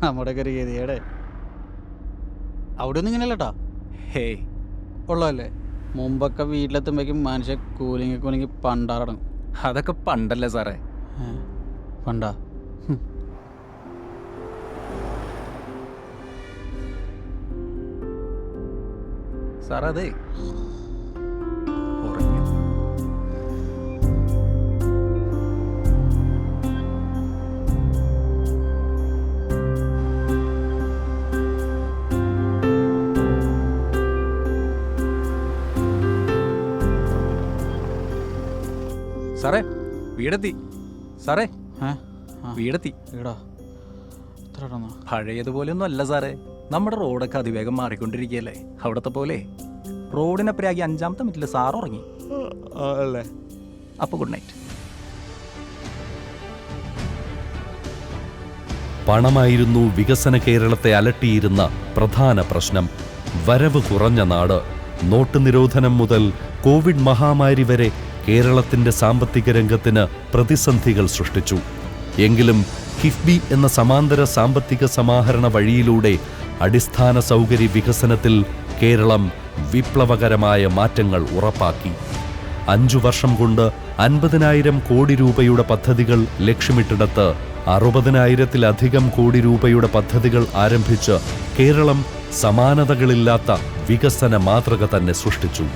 നമ്മുടെ ഒക്കെ ഒരു ഗതിയുടെ അവിടെ ഒന്നും ഇങ്ങനെയല്ലട്ടാ. ഹേയ് ഉള്ളതല്ലേ, മുമ്പൊക്കെ വീട്ടിലെത്തുമ്പോഴേക്കും മനുഷ്യൻ കൂലിങ്ങി പണ്ടാറടങ്ങും. അതൊക്കെ പണ്ടല്ലേ സാറേ? പണ്ടാ? സാറേ അതെ സാറേ വീടെത്തി. സാറേ വീടെത്തി. പഴയതുപോലെയൊന്നും അല്ല സാറേ, നമ്മുടെ റോഡൊക്കെ അതിവേഗം മാറിക്കൊണ്ടിരിക്കുകയല്ലേ. അവിടത്തെ പോലെ റോഡിനെ പ്രാഗി 5ാമത്തെ മിനിറ്റിൽ സാർ ഉറങ്ങി അല്ലേ? അപ്പോൾ ഗുഡ് നൈറ്റ്. പണമായിരുന്നു വികസന കേരളത്തെ അലട്ടിയിരുന്ന പ്രധാന പ്രശ്നം. വരവ് കുറഞ്ഞ നാട്. നോട്ട് നിരോധനം മുതൽ കോവിഡ് മഹാമാരി വരെ കേരളത്തിന്റെ സാമ്പത്തിക രംഗത്തിന് പ്രതിസന്ധികൾ സൃഷ്ടിച്ചു. എങ്കിലും കിഫ്ബി എന്ന സമാന്തര സാമ്പത്തിക സമാഹരണ വഴിയിലൂടെ അടിസ്ഥാന സൗകര്യ വികസനത്തിൽ കേരളം വിപ്ലവകരമായ മാറ്റങ്ങൾ ഉറപ്പാക്കി. 5 വർഷം കൊണ്ട് 50,000 കോടി രൂപയുടെ പദ്ധതികൾ ലക്ഷ്യമിട്ടിടത്ത് 60,000-ത്തിലധികം കോടി രൂപയുടെ പദ്ധതികൾ ആരംഭിച്ച് കേരളം സമാനതകളില്ലാത്ത വികസന മാതൃക തന്നെ സൃഷ്ടിച്ചു.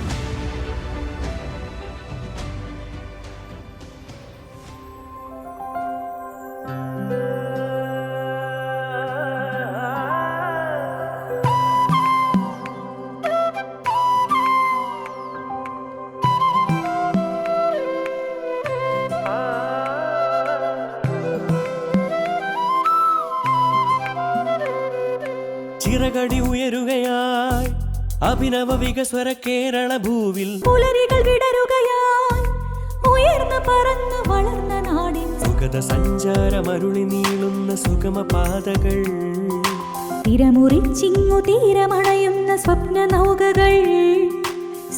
ചിറകടി ഉയരുകയായി അഭിനവ വികസ്വര കേരള ഭൂവിൽ പുലരികൾ വിടരുകയായി ഉയർന്നു പറന്ന് വളർന്ന നാടിൻ സുഗത സഞ്ചാരമരുളി നീളുന്ന സുഗമ പാതകൾ, തിരമുറിച്ചിങ്ങു തീരമണയുന്ന സ്വപ്ന നൗകകൾ,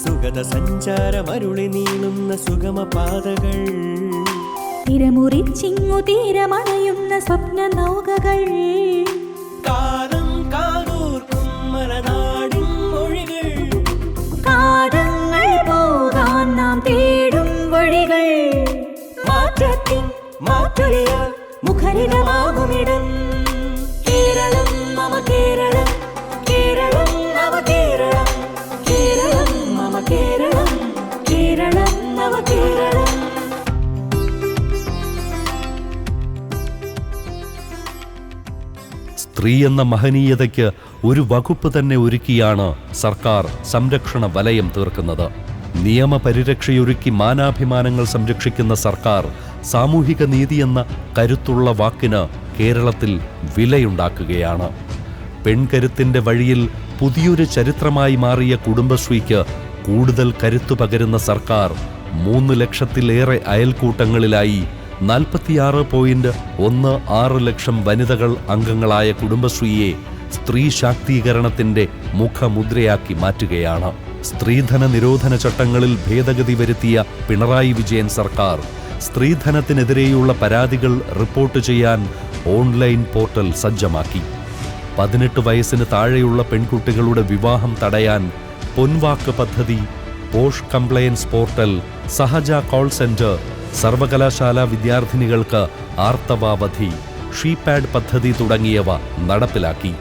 സുഗത സഞ്ചാരമരുളി നീളുന്ന സുഗമ പാതകൾ, തിരമുറിച്ചിങ്ങു തീരമണയുന്ന സ്വപ്ന നൗകകൾ, കാലം കാതോർക്കും മലനാടിൻ മൊഴികൾ, കാലങ്ങൾ പോകാൻ നാം തേടും വഴികൾ, മാറ്റത്തിൻ മാറ്റൊലിയ മുഖരിതമാകുമിടം കേരളം മമ കേരളം, കേരളം നവ കേരളം, കേരളം മമ കേരളം, കേരളം നവ കേരളം. സ്ത്രീ എന്ന മഹനീയതയ്ക്ക് ഒരു വകുപ്പ് തന്നെ ഒരുക്കിയാണ് സർക്കാർ സംരക്ഷണ വലയം തീർക്കുന്നത്. നിയമപരിരക്ഷയൊരുക്കി മാനാഭിമാനങ്ങൾ സംരക്ഷിക്കുന്ന സർക്കാർ സാമൂഹിക നീതി എന്ന കരുത്തുള്ള വാക്കിന് കേരളത്തിൽ വിലയുണ്ടാക്കുകയാണ്. പെൺകരുത്തിന്റെ വഴിയിൽ പുതിയൊരു ചരിത്രമായി മാറിയ കുടുംബശ്രീക്ക് കൂടുതൽ കരുത്തു പകരുന്ന സർക്കാർ 3 ലക്ഷത്തിലേറെ അയൽക്കൂട്ടങ്ങളിലായി 46.16 ലക്ഷം വനിതകൾ അംഗങ്ങളായ കുടുംബശ്രീയെ സ്ത്രീ ശാക്തീകരണത്തിന്റെ മുഖമുദ്രയാക്കി മാറ്റുകയാണ്. സ്ത്രീധന നിരോധന ചട്ടങ്ങളിൽ ഭേദഗതി വരുത്തിയ പിണറായി വിജയൻ സർക്കാർ സ്ത്രീധനത്തിനെതിരെയുള്ള പരാതികൾ റിപ്പോർട്ട് ചെയ്യാൻ ഓൺലൈൻ പോർട്ടൽ സജ്ജമാക്കി. 18 വയസ്സിന് താഴെയുള്ള പെൺകുട്ടികളുടെ വിവാഹം തടയാൻ പൊൻവാക്ക് പദ്ധതി, POSH compliance portal, Sahaja call centre, സർവകലാശാല വിദ്യാർത്ഥിനികൾക്ക് ആർത്തവാവധി, ഷീപാഡ് പദ്ധതി തുടങ്ങിയവ നടപ്പിലാക്കി.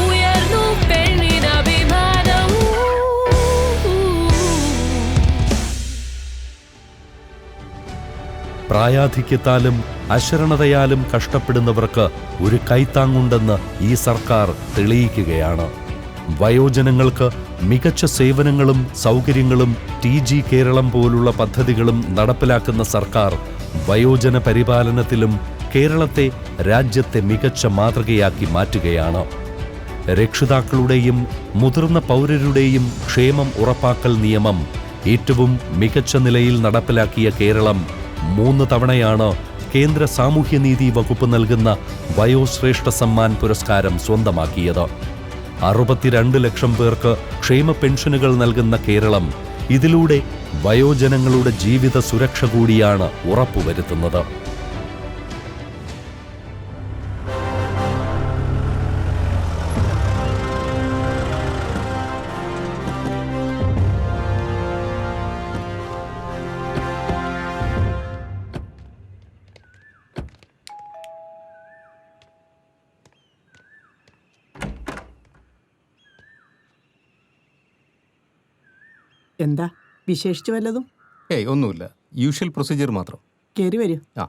ഉയർന്നു പ്രായാധിക്യത്താലും അശരണതയാലും കഷ്ടപ്പെടുന്നവർക്ക് ഒരു കൈത്താങ്ങുണ്ടെന്ന് ഈ സർക്കാർ തെളിയിക്കുകയാണ്. വയോജനങ്ങൾക്ക് മികച്ച സേവനങ്ങളും സൗകര്യങ്ങളും TG കേരളം പോലുള്ള പദ്ധതികളും നടപ്പിലാക്കുന്ന സർക്കാർ വയോജന പരിപാലനത്തിലും കേരളത്തെ രാജ്യത്തെ മികച്ച മാതൃകയാക്കി മാറ്റുകയാണ്. രക്ഷിതാക്കളുടെയും മുതിർന്ന പൗരരുടെയും ക്ഷേമം ഉറപ്പാക്കൽ നിയമം ഏറ്റവും മികച്ച നിലയിൽ നടപ്പിലാക്കിയ കേരളം 3 തവണയാണ് കേന്ദ്ര സാമൂഹ്യനീതി വകുപ്പ് നൽകുന്ന വയോശ്രേഷ്ഠ സമ്മാൻ പുരസ്കാരം സ്വന്തമാക്കിയത്. 62 ലക്ഷം പേർക്ക് ക്ഷേമ പെൻഷനുകൾ നൽകുന്ന കേരളം ഇതിലൂടെ വയോജനങ്ങളുടെ ജീവിത സുരക്ഷ കൂടിയാണ് ഉറപ്പുവരുത്തുന്നത്. എന്താ വിശേഷിച്ച് വല്ലതും? ഏയ് ഒന്നുമില്ല, യൂഷ്വൽ പ്രൊസീജിയർ മാത്രം. കയറി വരൂ. ആ,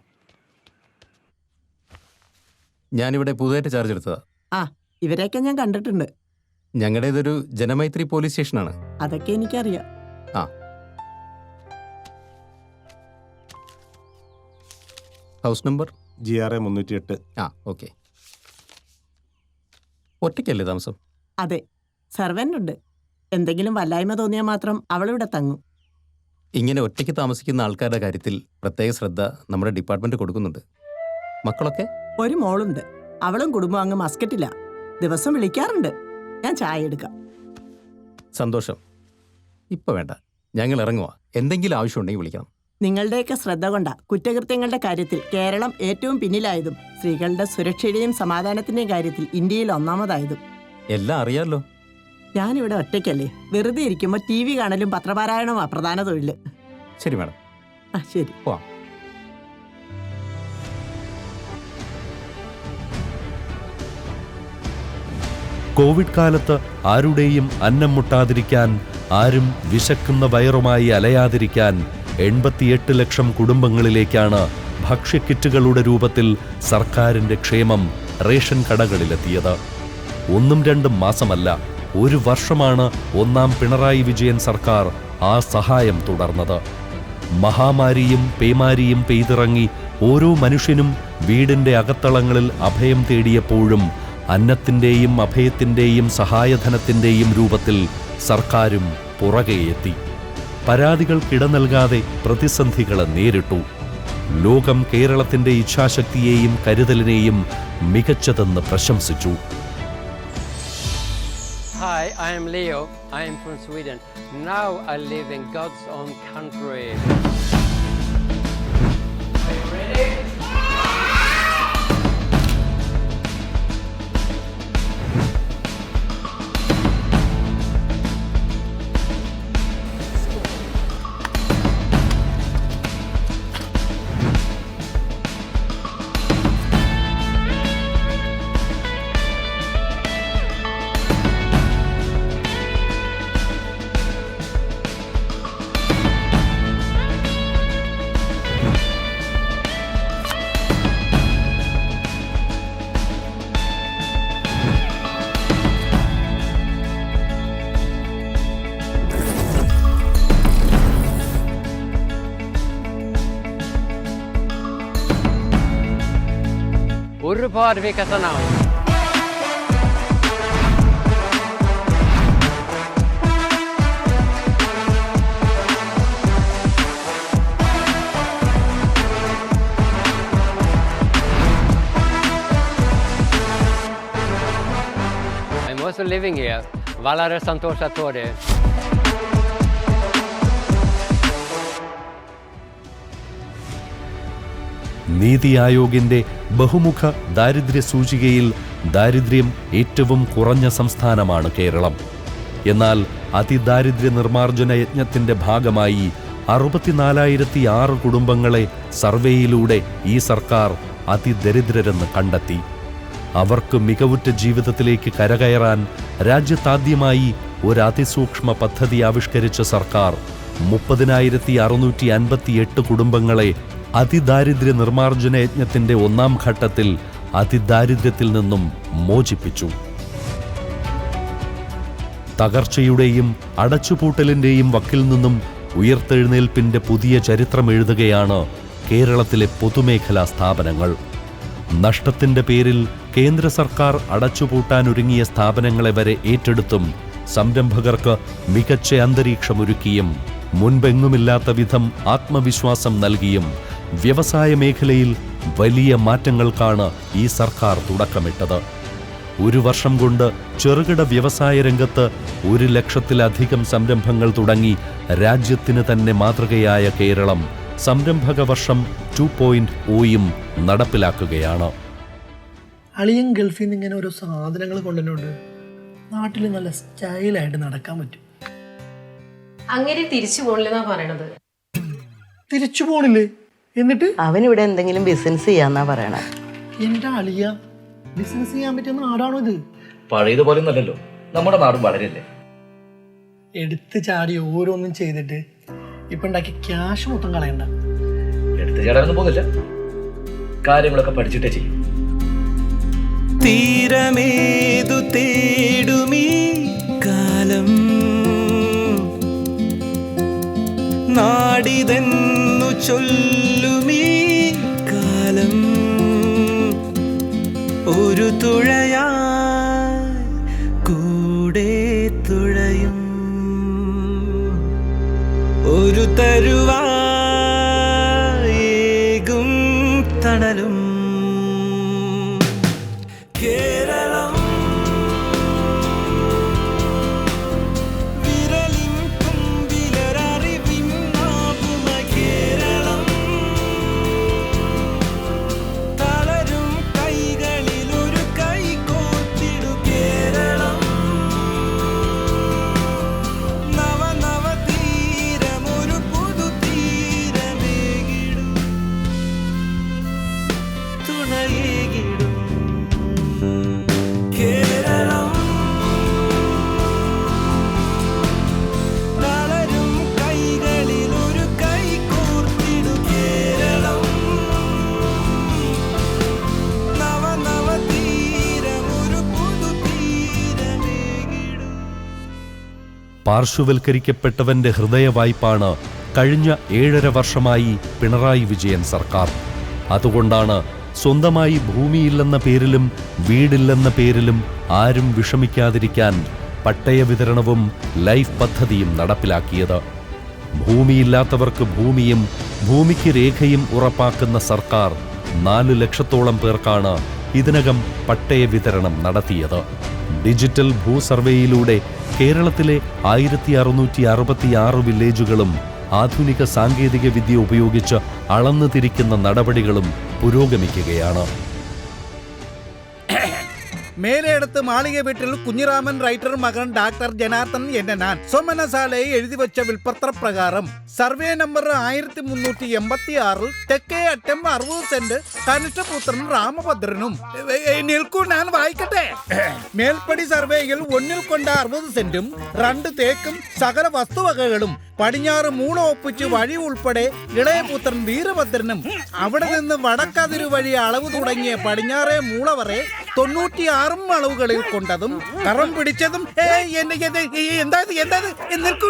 ഞാനിവിടെ പുതുതായിട്ട് ചാർജ് എടുത്തതാ. ആ, ഇവരെയൊക്കെ ഞാൻ കണ്ടിട്ടുണ്ട്. ഞങ്ങളുടേതൊരു ജനമൈത്രി പോലീസ് സ്റ്റേഷനാണ്. അതൊക്കെ എനിക്കറിയാം. ആ, ഹൗസ് നമ്പർ GRA 308. ആ, ഓക്കെ. ഒറ്റയ്ക്കല്ലേ താമസം? അതെ, സർവൻ്റ് ഉണ്ട്. എന്തെങ്കിലും വല്ലായ്മ തോന്നിയാൽ മാത്രം അവളിവിടെ തങ്ങും. ഇങ്ങനെ ഒറ്റയ്ക്ക് താമസിക്കുന്ന ആൾക്കാരുടെ കാര്യത്തിൽ പ്രത്യേക ശ്രദ്ധ നമ്മുടെ ഡിപ്പാർട്ട്മെന്റ് കൊടുക്കുന്നുണ്ട്. മക്കളൊക്കെ? ഒരു മോളുണ്ട്. അവളും കുടുംബം അങ്ങ് മസ്കറ്റില്ല. ദിവസം വിളിക്കാറുണ്ട്. ഞാൻ ചായ എടുക്കാം. സന്തോഷം. ഇപ്പൊ വേണ്ട, ഞങ്ങൾ ഇറങ്ങുക. എന്തെങ്കിലും ആവശ്യമുണ്ടെങ്കിൽ വിളിക്കണം. നിങ്ങളുടെയൊക്കെ ശ്രദ്ധ കൊണ്ടാ കുറ്റകൃത്യങ്ങളുടെ കാര്യത്തിൽ കേരളം ഏറ്റവും പിന്നിലായതും സ്ത്രീകളുടെ സുരക്ഷയുടെയും സമാധാനത്തിന്റെയും കാര്യത്തിൽ ഇന്ത്യയിൽ ഒന്നാമതായതും. എല്ലാം അറിയാമല്ലോ. ഞാനിവിടെ ഒറ്റയ്ക്കല്ലേ, വെറുതെ ഇരിക്കുമ്പോൾ TV കാണലും പത്രപാരായണമാ പ്രധാന തൊഴിൽ. ശരി മാഡം. ആ, ശരി. പോവാം. കോവിഡ് കാലത്ത് ആരുടെയും അന്നം മുട്ടാതിരിക്കാൻ, ആരും വിശക്കുന്ന വയറുമായി അലയാതിരിക്കാൻ 88 ലക്ഷം കുടുംബങ്ങളിലേക്കാണ് ഭക്ഷ്യക്കിറ്റുകളുടെ രൂപത്തിൽ സർക്കാരിന്റെ ക്ഷേമം റേഷൻ കടകളിലെത്തിയത്. 1-2 മാസമല്ല, 1 വർഷമാണ് 1ാം പിണറായി വിജയൻ സർക്കാർ ആ സഹായം തുടർന്നത്. മഹാമാരിയും പേമാരിയും പെയ്തിറങ്ങി ഓരോ മനുഷ്യനും വീടിന്റെ അകത്തളങ്ങളിൽ അഭയം തേടിയപ്പോഴും അന്നത്തിന്റെയും അഭയത്തിന്റെയും സഹായധനത്തിന്റെയും രൂപത്തിൽ സർക്കാരും പുറകെയെത്തി. പരാതികൾക്കിട നൽകാതെ പ്രതിസന്ധികളെ നേരിട്ടു. ലോകം കേരളത്തിന്റെ ഇച്ഛാശക്തിയെയും കരുതലിനെയും മികച്ചതെന്ന് പ്രശംസിച്ചു. Hi, I am Leo. I am from Sweden. Now I live in God's own country. Are you ready? ഒരുപാട് വികസനം. I'm also living here. വളരെ സന്തോഷത്തോടെ. നീതി ആയോഗിന്റെ ബഹുമുഖ ദാരിദ്ര്യ സൂചികയിൽ ദാരിദ്ര്യം ഏറ്റവും കുറഞ്ഞ സംസ്ഥാനമാണ് കേരളം. എന്നാൽ അതിദാരിദ്ര്യ നിർമ്മാർജ്ജന യജ്ഞത്തിന്റെ ഭാഗമായി 64,006 കുടുംബങ്ങളെ സർവേയിലൂടെ ഈ സർക്കാർ അതിദരിദ്രരെന്ന് കണ്ടെത്തി. അവർക്ക് മികവുറ്റ ജീവിതത്തിലേക്ക് കരകയറാൻ രാജ്യത്താദ്യമായി ഒരു അതിസൂക്ഷ്മ പദ്ധതി ആവിഷ്കരിച്ച സർക്കാർ 30,658 കുടുംബങ്ങളെ അതിദാരിദ്ര്യ നിർമ്മാർജ്ജന യജ്ഞത്തിന്റെ 1ാം ഘട്ടത്തിൽ അതിദാരിദ്ര്യത്തിൽ നിന്നും മോചിപ്പിച്ചു. തകർച്ചയുടെയും അടച്ചുപൂട്ടലിന്റെയും വക്കിൽ നിന്നും ഉയർത്തെഴുന്നേൽപ്പിന്റെ പുതിയ ചരിത്രം എഴുതുകയാണ് കേരളത്തിലെ പൊതുമേഖലാ സ്ഥാപനങ്ങൾ. നഷ്ടത്തിന്റെ പേരിൽ കേന്ദ്ര സർക്കാർ അടച്ചുപൂട്ടാനൊരുങ്ങിയ സ്ഥാപനങ്ങളെ വരെ ഏറ്റെടുത്തും സംരംഭകർക്ക് മികച്ച അന്തരീക്ഷമൊരുക്കിയും മുൻപെങ്ങുമില്ലാത്ത വിധം ആത്മവിശ്വാസം നൽകിയും വ്യവസായ മേഖലയിൽ വലിയ മാറ്റങ്ങൾക്കാണ് ഈ സർക്കാർ തുടക്കമിട്ടത്. 1 വർഷം കൊണ്ട് ചെറുകിട വ്യവസായ രംഗത്ത് 1 ലക്ഷത്തിലധികം സംരംഭങ്ങൾ തുടങ്ങി രാജ്യത്തിന് തന്നെ മാതൃകയായ കേരളം സംരംഭക വർഷം 2.0യും നടപ്പിലാക്കുകയാണ്. അളിയൻ ഗൾഫിൽ നിന്ന് ഇങ്ങനെ ഓരോ സാധനങ്ങൾ കൊണ്ടുവരുന്നുണ്ട്. നാട്ടിൽ നല്ല സ്റ്റൈലായിട്ട് നടക്കാൻ പറ്റും. അങ്ങനെ തിരിച്ചു പോണില്ലെന്നാ പറയണത്. തിരിച്ചു പോണില്ലേ? എന്നിട്ട് അവനിവിടെ എന്തെങ്കിലും ബിസിനസ് ചെയ്യാന്നാ പറയണേ. എന്റെ അളിയ, ബിസിനസ് ചെയ്യാൻ പറ്റിയ നാടാണോ ഇത്? പഴയതുപോലെ ഒന്നല്ലല്ലോ, നമ്മുടെ നാടും വളരല്ലേ. എടുത്ത് ചാടി ഓരോന്നും ചെയ്തിട്ട് ഇപ്പൊ ഉണ്ടാക്കി ക്യാഷ് മൊത്തം കളയണ്ട. എടുത്ത് ചാടാനൊന്നും പോകുന്നില്ല, കാര്യങ്ങളൊക്കെ പഠിച്ചിട്ടേ ചെയ്യും. തീരമേതു തേടുമീ കാലം, നാടിതെന്നു ചൊല്ലുമീ കാലം, ഒരു തുഴയായി കൂടെ തുഴയും, ഒരു തരുവായേകും തണലും. കേരളം വിരലിൻ തുമ്പിലൊരറിവിൻ നാവുമ, കേരളം തളരും കൈകളിൽ ഒരു കൈ കോർത്തിടു, കേരളം നവ തീരമൊരു പുതു തീരമേകിടും, തുണയേകിടും. കേരളം തളരും കൈകളിൽ ഒരു കൈ കോർത്തിടു, കേരളം നവ തീരമൊരു പുതു തീരമേകിടും. പാർശ്വവൽക്കരിക്കപ്പെട്ടവന്റെ ഹൃദയവായ്പാണ് കഴിഞ്ഞ 7.5 വർഷമായി പിണറായി വിജയൻ സർക്കാർ. അതുകൊണ്ടാണ് സ്വന്തമായി ഭൂമിയില്ലെന്ന പേരിലും വീടില്ലെന്ന പേരിലും ആരും വിഷമിക്കാതിരിക്കാൻ പട്ടയ വിതരണവും ലൈഫ് പദ്ധതിയും നടപ്പിലാക്കിയത്. ഭൂമിയില്ലാത്തവർക്ക് ഭൂമിയും ഭൂമിക്ക് രേഖയും ഉറപ്പാക്കുന്ന സർക്കാർ 4 ലക്ഷത്തോളം പേർക്കാണ് ഇതിനകം പട്ടയ വിതരണം നടത്തിയത്. ഡിജിറ്റൽ ഭൂസർവേയിലൂടെ കേരളത്തിലെ 1666 വില്ലേജുകളും ആധുനിക സാങ്കേതിക വിദ്യ ഉപയോഗിച്ച് അളന്നു തിരിക്കുന്ന നടപടികളും പുരോഗമിക്കുകയാണ്. മേലെടുത്ത് മാളിക വീട്ടിൽ കുഞ്ഞിരാമൻ റൈറ്റർ മകൻ ഡാക്ടർ ജനാർദ്ദൻ എന്ന ഞാൻ സോമനസാലയെ എഴുതി വെച്ച വിൽപ്പത്ര പ്രകാരം സർവേ നമ്പർ 1386 തെക്കേ അറ്റം 60 സെന്റ് കനിഷ്ഠപുത്രൻ രാമഭദ്രനും. നിൽക്കൂ, ഞാൻ വായിക്കട്ടെ. മേൽപ്പടി സർവേയിൽ 1 കൊണ്ട 60 സെന്റും 2 തേക്കും സകല വസ്തുവകകളും പടിഞ്ഞാറ് 3 ഒപ്പിച്ച് വഴി ഉൾപ്പെടെ ഇളയപുത്രൻ വീരഭദ്രനും. അവിടെ നിന്ന് വടക്കതിരു വഴി അളവ് തുടങ്ങിയ പടിഞ്ഞാറേ മൂള വരെ 96 അളവുകളിൽ കൊണ്ടതും കറം പിടിച്ചതും.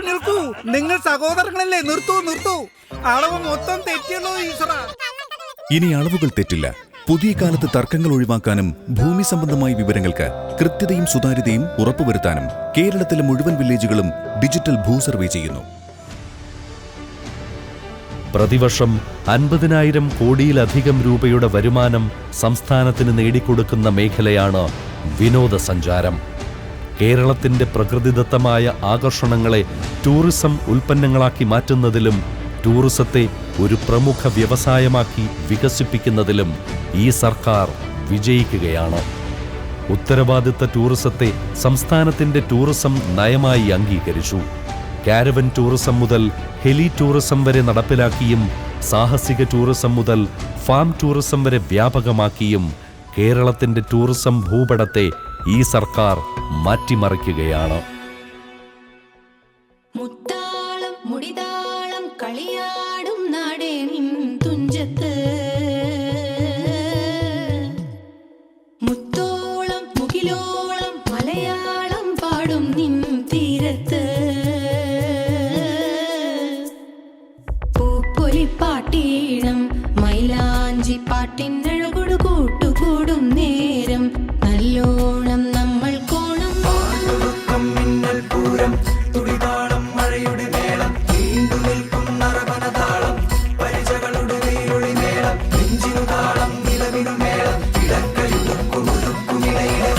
നിൽക്കൂ, നിങ്ങൾ സഹോദരങ്ങളല്ലേ? നിർത്തൂ, അളവ് മൊത്തം തെറ്റിയല്ലോ ഈശ്വര. ഇനി അളവുകൾ തെറ്റില്ല. പുതിയ കാലത്ത് തർക്കങ്ങൾ ഒഴിവാക്കാനും ഭൂമി സംബന്ധമായ വിവരങ്ങൾക്ക് കൃത്യതയും സുതാര്യതയും ഉറപ്പുവരുത്താനും കേരളത്തിലെ മുഴുവൻ വില്ലേജുകളും ഡിജിറ്റൽ ഭൂസർവേ ചെയ്യുന്നു. പ്രതിവർഷം 50,000 കോടിയിലധികം രൂപയുടെ വരുമാനം സംസ്ഥാനത്തിന് നേടിക്കൊടുക്കുന്ന മേഖലയാണ് വിനോദസഞ്ചാരം. കേരളത്തിന്റെ പ്രകൃതിദത്തമായ ആകർഷണങ്ങളെ ടൂറിസം ഉൽപ്പന്നങ്ങളാക്കി മാറ്റുന്നതിലും ടൂറിസത്തെ ഒരു പ്രമുഖ വ്യവസായമാക്കി വികസിപ്പിക്കുന്നതിലും ഈ സർക്കാർ വിജയിക്കുകയാണ്. ഉത്തരവാദിത്ത ടൂറിസത്തെ സംസ്ഥാനത്തിന്റെ ടൂറിസം നയമായി അംഗീകരിച്ചു. കാരവൻ ടൂറിസം മുതൽ ഹെലി ടൂറിസം വരെ നടപ്പിലാക്കിയും സാഹസിക ടൂറിസം മുതൽ ഫാം ടൂറിസം വരെ വ്യാപകമാക്കിയും കേരളത്തിന്റെ ടൂറിസം ഭൂപടത്തെ ഈ സർക്കാർ മാറ്റിമറിക്കുകയാണ്. മുത്താളം മുടിതാളം കളിയാടും നാടേ നിൻ തുഞ്ചത്ത് മുത്തോളം മുകിലോളം മലയാളം പാടും നിൻ തീരത്ത് പൂപ്പൊലിപ്പാട്ടീണം മൈലാഞ്ചി പാട്ടിനഴകൊടു കൂട്ടുകൂടും നേരം നല്ലോണം നമ്മൾ കോണം മിന്നൽ പൂരം തുടിതാളം മഴയുടെ മേളം നീണ്ടു നിൽക്കും നറവനതാളം പരിചകളുടെ വേരൊളി മേളം നെഞ്ചിനു താളം നിലവിനു മേളം ഇടക്കയുടുക്കുമുടുക്കുമിടയിലെ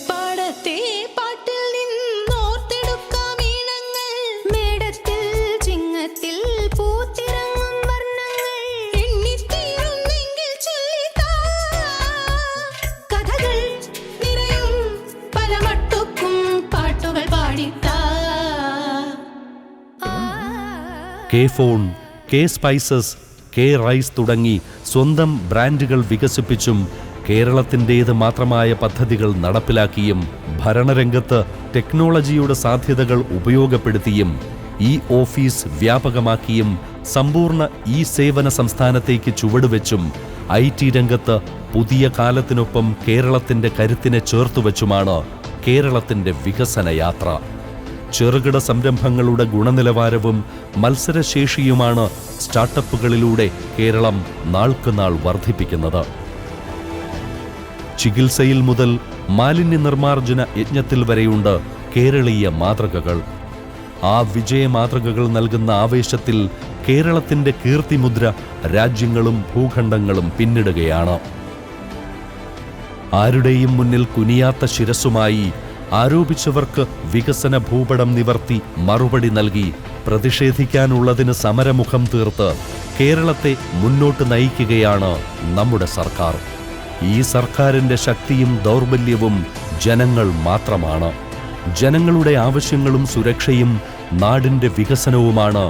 പാടത്തെ പാട്ടിൽ നിന്നോർത്തെടുക്കാം ഈണങ്ങൾ മേടത്തിൽ ചിങ്ങത്തിൽ പൂത്തിറങ്ങും വർണ്ണങ്ങൾ എണ്ണിത്തീരുന്നെങ്കിൽ ചൊല്ലിത്താ കഥകൾ നിറയും പല മട്ടുക്കും പാട്ടുകൾ പാടിത്താ K phone, K spices, K rice തുടങ്ങി സ്വന്തം ബ്രാൻഡുകൾ വികസിപ്പിച്ചും കേരളത്തിൻ്റേത് മാത്രമായ പദ്ധതികൾ നടപ്പിലാക്കിയും ഭരണരംഗത്ത് ടെക്നോളജിയുടെ സാധ്യതകൾ ഉപയോഗപ്പെടുത്തിയും ഈ ഓഫീസ് വ്യാപകമാക്കിയും സമ്പൂർണ്ണ ഈ സേവന സംസ്ഥാനത്തേക്ക് ചുവടുവെച്ചും IT രംഗത്ത് പുതിയ കാലത്തിനൊപ്പം കേരളത്തിന്റെ കരുത്തിനെ ചേർത്തുവെച്ചുമാണ് കേരളത്തിന്റെ വികസന യാത്ര. ചെറുകിട സംരംഭങ്ങളുടെ ഗുണനിലവാരവും മത്സരശേഷിയുമാണ് സ്റ്റാർട്ടപ്പുകളിലൂടെ കേരളം നാൾക്കുനാൾ വർദ്ധിപ്പിക്കുന്നത്. ചികിത്സയിൽ മുതൽ മാലിന്യ നിർമ്മാർജ്ജന യജ്ഞത്തിൽ വരെയുണ്ട് കേരളീയ മാതൃകകൾ. ആ വിജയമാതൃകകൾ നൽകുന്ന ആവേശത്തിൽ കേരളത്തിന്റെ കീർത്തിമുദ്ര രാജ്യങ്ങളും ഭൂഖണ്ഡങ്ങളും പിന്നിടുകയാണ്. ആരുടെയും മുന്നിൽ കുനിയാത്ത ശിരസ്സുമായി ആരോപിച്ചവർക്ക് വികസന ഭൂപടം നിവർത്തി മറുപടി നൽകി പ്രതിഷേധിക്കാനുള്ളതിന് സമരമുഖം തീർത്ത് കേരളത്തെ മുന്നോട്ട് നയിക്കുകയാണ് നമ്മുടെ സർക്കാർ. ഈ സർക്കാരിന്റെ ശക്തിയും ദൗർബല്യവും ജനങ്ങൾ മാത്രമാണ്. ജനങ്ങളുടെ ആവശ്യങ്ങളും സുരക്ഷയും നാടിന്റെ വികസനവുമാണ്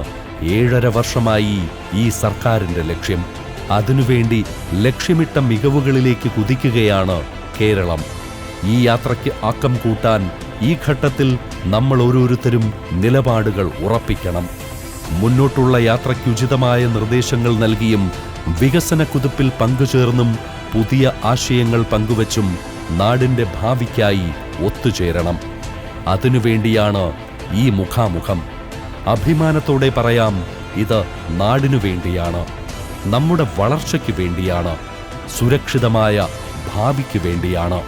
7.5 വർഷമായി ഈ സർക്കാരിന്റെ ലക്ഷ്യം. അതിനുവേണ്ടി ലക്ഷ്യമിട്ട മികവുകളിലേക്ക് കുതിക്കുകയാണ് കേരളം. ഈ യാത്രയ്ക്ക് ആക്കം കൂട്ടാൻ ഈ ഘട്ടത്തിൽ നമ്മൾ ഓരോരുത്തരും നിലപാടുകൾ ഉറപ്പിക്കണം. മുന്നോട്ടുള്ള യാത്രയ്ക്കുചിതമായ നിർദ്ദേശങ്ങൾ നൽകിയും വികസന കുതിപ്പിൽ പങ്കുചേർന്നും പുതിയ ആശയങ്ങൾ പങ്കുവച്ചും നാടിന്റെ ഭാവിക്കായി ഒത്തുചേരണം. അതിനുവേണ്ടിയാണ് ഈ മുഖാമുഖം. അഭിമാനത്തോടെ പറയാം, ഇത് നാടിനു വേണ്ടിയാണ്, നമ്മുടെ വളർച്ചയ്ക്ക് വേണ്ടിയാണ്, സുരക്ഷിതമായ ഭാവിക്ക് വേണ്ടിയാണ്.